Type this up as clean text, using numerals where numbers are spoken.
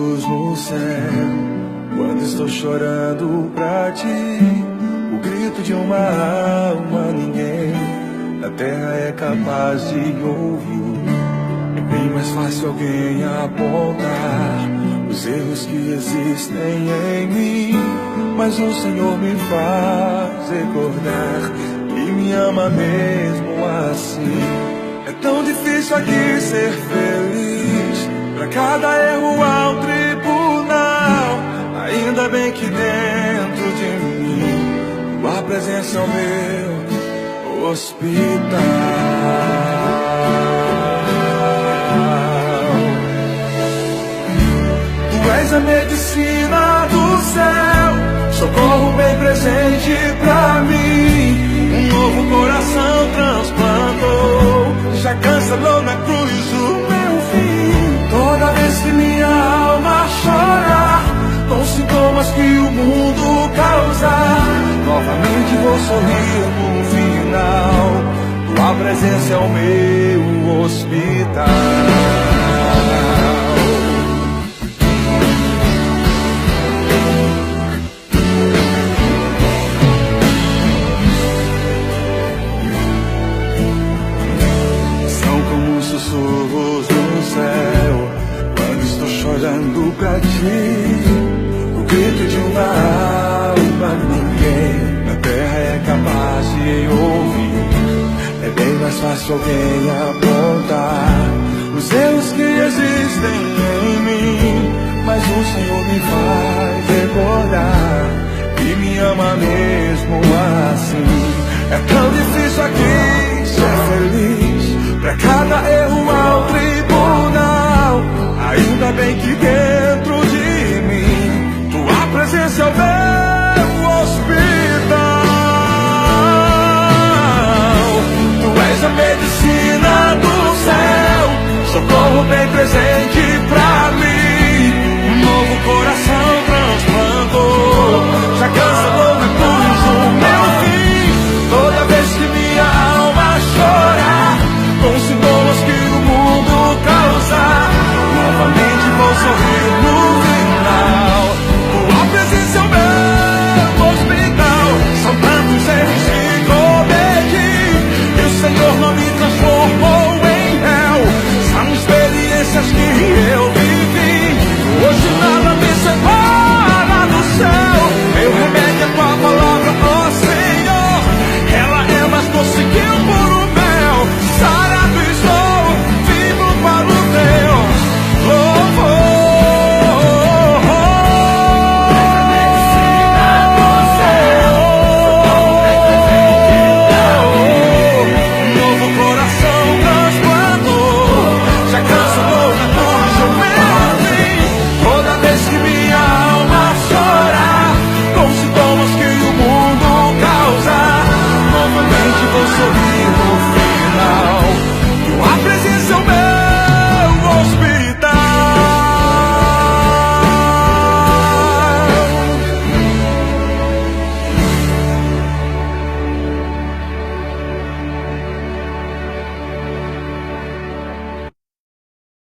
sussurros no céu. Quando estou chorando pra ti, o grito de uma alma ninguém na terra é capaz de ouvir. É bem mais fácil alguém apontar os erros que existem em mim, mas o Senhor me faz recordar que me ama mesmo assim. É tão difícil aqui ser feliz, pra cada erro há um tribunal. Ainda bem que dentro de mim tua presença é o meu hospital. Tu és a medicina do céu, socorro bem presente pra mim. Um novo coração transplantou, já cancelou na cruz o meu fim. Toda vez que minha alma chorar com sintomas que o mundo causar, novamente vou sorrir no final. Tua presença é o meu hospital. Sussurros no céu, quando estou chorando pra ti, o grito de uma alma ninguém na terra é capaz de ouvir. É bem mais fácil alguém apontar os erros que existem em mim, mas o Senhor me faz recordar que me ama mesmo assim. É tão difícil aqui ser feliz, pra cada erro há um tribunal. Ainda bem que dentro de mim tua presença é o meu hospital. Tu és a medicina do céu, socorro bem presente pra